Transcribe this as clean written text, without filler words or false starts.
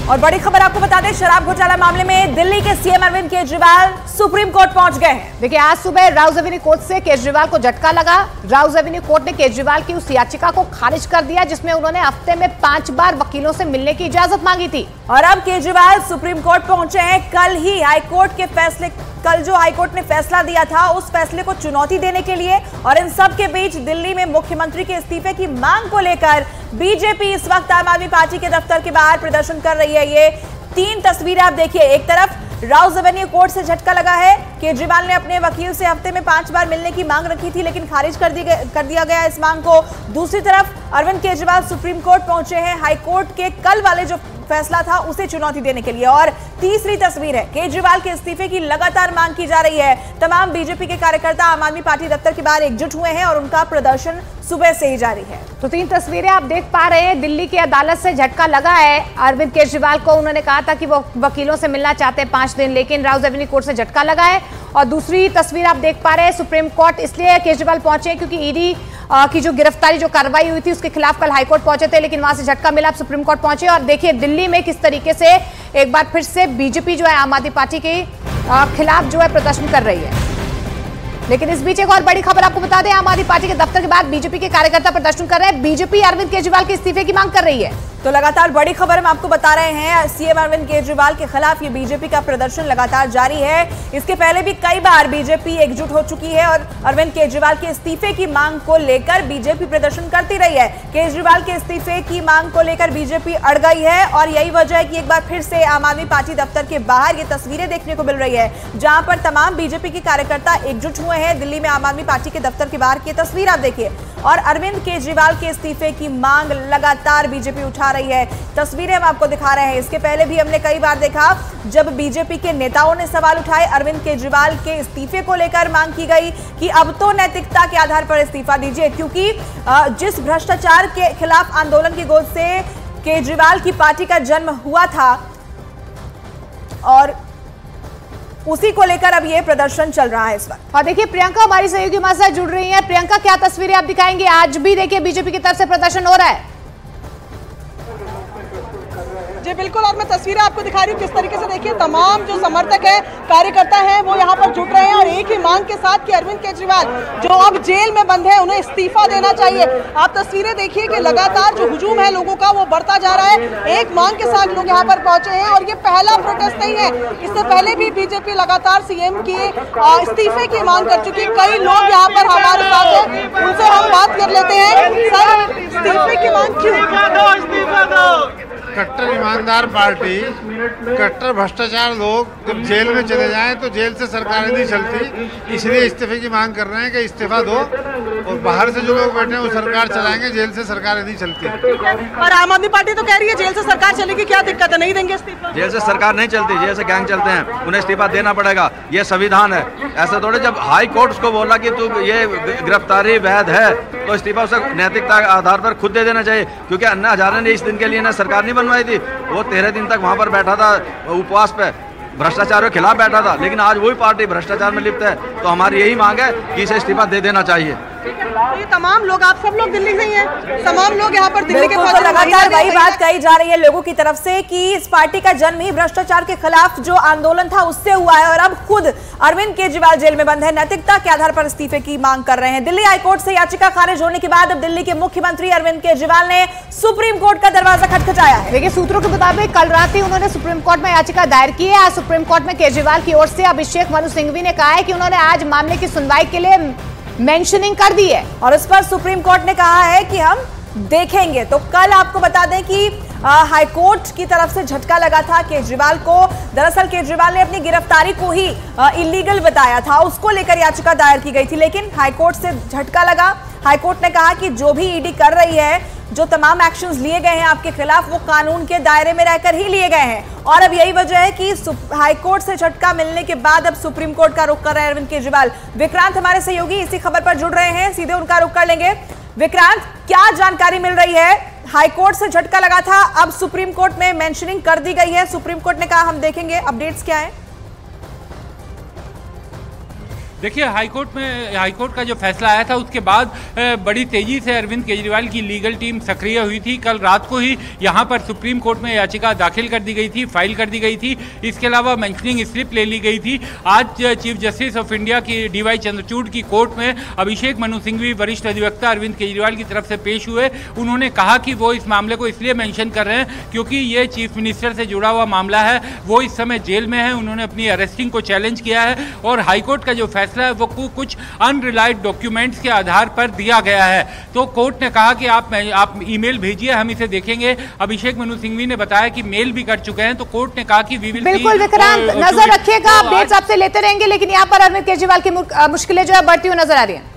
और बड़ी खबर आपको बता दें, शराब घोटाला मामले में दिल्ली के CM Arvind Kejriwal supreme court पहुंच गए हैं। देखिए, आज सुबह राउज एवेन्यू कोर्ट से केजरीवाल को झटका लगा। राउज एवेन्यू कोर्ट ने केजरीवाल की उस याचिका को खारिज कर दिया जिसमें उन्होंने हफ्ते में 5 बार वकीलों से मिलने की इजाजत मांगी थी। और अब केजरीवाल सुप्रीम कोर्ट पहुंचे हैं। कल जो हाईकोर्ट ने फैसला दिया था उस फैसले को चुनौती देने के लिए और इन सब के बीच दिल्ली में मुख्यमंत्री के इस्तीफे की मांग को लेकर बीजेपी इस वक्त आम आदमी पार्टी के दफ्तर के बाहर प्रदर्शन कर रही है। ये 3 तस्वीरें आप देखिए। एक तरफ राउज एवेन्यू कोर्ट से झटका लगा है। केजरीवाल ने अपने वकील से हफ्ते में 5 बार मिलने की मांग रखी थी लेकिन खारिज कर दिया गया इस मांग को। दूसरी तरफ अरविंद केजरीवाल सुप्रीम कोर्ट पहुंचे हैं हाईकोर्ट के कल वाले जो फैसला था उसे चुनौती देने के लिए। और तीसरी तस्वीर है, केजरीवाल के इस्तीफे की लगातार मांग की जा रही है। तमाम बीजेपी के कार्यकर्ता आम आदमी पार्टी दफ्तर के बाहर एकजुट हुए हैं और उनका प्रदर्शन सुबह से ही जारी है। तो 3 तस्वीरें आप देख पा रहे हैं। दिल्ली की अदालत से झटका लगा है अरविंद केजरीवाल को। उन्होंने कहा था कि वो वकीलों से मिलना चाहते हैं 5 दिन, लेकिन राउज एवेन्यू कोर्ट से झटका लगा है। और दूसरी तस्वीर आप देख पा रहे हैं, सुप्रीम कोर्ट इसलिए केजरीवाल पहुंचे क्योंकि ईडी की जो गिरफ्तारी जो कार्रवाई हुई थी उसके खिलाफ कल हाईकोर्ट पहुंचे थे, लेकिन वहां से झटका मिला, अब सुप्रीम कोर्ट पहुंचे। और देखिए दिल्ली में किस तरीके से एक बार फिर से बीजेपी जो है आम आदमी पार्टी के खिलाफ जो है प्रदर्शन कर रही है। लेकिन इस बीच एक और बड़ी खबर आपको बता दें, आम आदमी पार्टी के दफ्तर के बाद बीजेपी के कार्यकर्ता प्रदर्शन कर रहे हैं। बीजेपी अरविंद केजरीवाल के इस्तीफे की मांग कर रही है। तो लगातार बड़ी खबर हम आपको बता रहे हैं, सीएम अरविंद केजरीवाल के खिलाफ ये बीजेपी का प्रदर्शन लगातार जारी है। इसके पहले भी कई बार बीजेपी एकजुट हो चुकी है और अरविंद केजरीवाल के इस्तीफे की मांग को लेकर बीजेपी प्रदर्शन करती रही है। केजरीवाल के इस्तीफे की मांग को लेकर बीजेपी अड़ गई है और यही वजह है कि एक बार फिर से आम आदमी पार्टी दफ्तर के बाहर ये तस्वीरें देखने को मिल रही है जहां पर तमाम बीजेपी के कार्यकर्ता एकजुट हुए हैं। दिल्ली में आम आदमी पार्टी के दफ्तर के बाहर की तस्वीर आप देखिए और अरविंद केजरीवाल के इस्तीफे की मांग लगातार बीजेपी उठा रही है। तस्वीरें हम आपको दिखा रहे हैं। इसके पहले भी हमने कई बार देखा जब बीजेपी के नेताओं ने सवाल उठाए अरविंद केजरीवाल के इस्तीफे को लेकर, मांग की गई कि अब तो नैतिकता के आधार पर इस्तीफा दीजिए, क्योंकि जिस भ्रष्टाचार के खिलाफ आंदोलन की गोद से केजरीवाल की पार्टी का जन्म हुआ था और उसी को लेकर अब ये प्रदर्शन चल रहा है इस वक्त। और देखिए प्रियंका हमारी सहयोगी हमारे साथ जुड़ रही हैं। प्रियंका, क्या तस्वीरें आप दिखाएंगे? आज भी देखिए बीजेपी की तरफ से प्रदर्शन हो रहा है। जी बिल्कुल, और मैं तस्वीरें आपको दिखा रही हूँ किस तरीके से देखिए तमाम जो समर्थक हैं, कार्यकर्ता हैं, वो यहाँ पर जुट रहे हैं और एक ही मांग के साथ कि अरविंद केजरीवाल जो अब जेल में बंद है उन्हें इस्तीफा देना चाहिए। आप तस्वीरें देखिए कि लगातार जो हुजूम है लोगों का वो बढ़ता जा रहा है। एक मांग के साथ लोग यहाँ पर पहुंचे हैं और ये पहला प्रोटेस्ट नहीं है। इससे पहले भी बीजेपी लगातार सीएम की इस्तीफे की मांग कर चुकी। कई लोग यहाँ पर हमारे साथ हैं, उनसे हम बात कर लेते हैं। सर, इस्तीफे की मांग क्यों? कट्टर ईमानदार पार्टी, कट्टर भ्रष्टाचार लोग जब जेल में चले जाएं तो जेल से सरकारें नहीं चलती, इसलिए इस्तीफे की मांग कर रहे हैं कि इस्तीफा दो और बाहर से जो लोग बैठे हैं वो सरकार चलाएंगे, जेल से सरकारें नहीं चलती। और आम आदमी पार्टी तो कह रही है जेल से सरकार चलेगी, क्या दिक्कत है, नहीं देंगे इस्तीफा? जेल से सरकार नहीं चलती, जेल से गैंग चलते हैं, उन्हें इस्तीफा देना पड़ेगा, ये संविधान है। ऐसा थोड़े जब हाई कोर्ट उसको बोला कि तू ये गिरफ्तारी वैध है तो इस्तीफा उसे नैतिकता के आधार पर खुद दे देना चाहिए, क्योंकि अन्ना हजारे ने इस दिन के लिए ना सरकार नहीं बनवाई थी, वो 13 दिन तक वहां पर बैठा था उपवास पे, भ्रष्टाचार के खिलाफ बैठा था, लेकिन आज वही पार्टी भ्रष्टाचार में लिप्त है। तो हमारी यही मांग है कि इसे इस्तीफा दे देना चाहिए। तो ये तमाम लोग, आप सब लोग दिल्ली से ही हैं, तमाम लोग यहाँ पर दिल्ली के तो लगातार वही बात कही जा रही है लोगों की तरफ से कि इस पार्टी का जन्म ही भ्रष्टाचार के खिलाफ जो आंदोलन था उससे हुआ है और अब खुद अरविंद केजरीवाल जेल में बंद है, नैतिकता के आधार पर इस्तीफे की मांग कर रहे हैं। दिल्ली हाईकोर्ट से याचिका खारिज होने के बाद अब दिल्ली के मुख्यमंत्री अरविंद केजरीवाल ने सुप्रीम कोर्ट का दरवाजा खटखटाया है। देखिए सूत्रों के मुताबिक कल रात ही उन्होंने सुप्रीम कोर्ट में याचिका दायर की है। आज सुप्रीम कोर्ट में केजरीवाल की ओर से अभिषेक मनु सिंघवी ने कहा है कि उन्होंने आज मामले की सुनवाई के लिए मेंशनिंग कर दी है और इस पर सुप्रीम कोर्ट ने कहा है कि हम देखेंगे। तो कल आपको बता दें कि हाईकोर्ट की तरफ से झटका लगा था केजरीवाल को। दरअसल केजरीवाल ने अपनी गिरफ्तारी को ही इलीगल बताया था, उसको लेकर याचिका दायर की गई थी, लेकिन हाईकोर्ट से झटका लगा। हाईकोर्ट ने कहा कि जो भी ईडी कर रही है, जो तमाम एक्शंस लिए गए हैं आपके खिलाफ, वो कानून के दायरे में रहकर ही लिए गए हैं। और अब यही वजह है कि हाईकोर्ट से झटका मिलने के बाद अब सुप्रीम कोर्ट का रुख कर रहे हैं अरविंद केजरीवाल। विक्रांत हमारे सहयोगी इसी खबर पर जुड़ रहे हैं, सीधे उनका रुख कर लेंगे। विक्रांत, क्या जानकारी मिल रही है? हाईकोर्ट से झटका लगा था, अब सुप्रीम कोर्ट में मेंशनिंग कर दी गई है, सुप्रीम कोर्ट ने कहा हम देखेंगे, अपडेट्स क्या है? देखिए, हाईकोर्ट का जो फैसला आया था उसके बाद बड़ी तेजी से अरविंद केजरीवाल की लीगल टीम सक्रिय हुई थी। कल रात को ही यहाँ पर सुप्रीम कोर्ट में याचिका दाखिल कर दी गई थी, फाइल कर दी गई थी। इसके अलावा मेंशनिंग स्लिप ले ली गई थी। आज चीफ जस्टिस ऑफ इंडिया की DY चंद्रचूड़ की कोर्ट में अभिषेक मनु सिंघवी, वरिष्ठ अधिवक्ता अरविंद केजरीवाल की तरफ से पेश हुए। उन्होंने कहा कि वो इस मामले को इसलिए मेंशन कर रहे हैं क्योंकि ये चीफ मिनिस्टर से जुड़ा हुआ मामला है, वो इस समय जेल में है। उन्होंने अपनी अरेस्टिंग को चैलेंज किया है और हाईकोर्ट का जो फैसला है वो कुछ अनरिलाइड डॉक्यूमेंट्स के आधार पर दिया गया है। तो कोर्ट ने कहा कि आप ईमेल भेजिए, हम इसे देखेंगे। अभिषेक मनु सिंघवी ने बताया कि मेल भी कर चुके हैं। तो कोर्ट ने कहा कि वी विल बिल्कुल विक्रांत, नजर रखिएगा, अपडेट्स आपसे लेते रहेंगे। लेकिन यहाँ पर अरविंद केजरीवाल की मुश्किलें जो है बढ़ती हुई नजर आ रही है।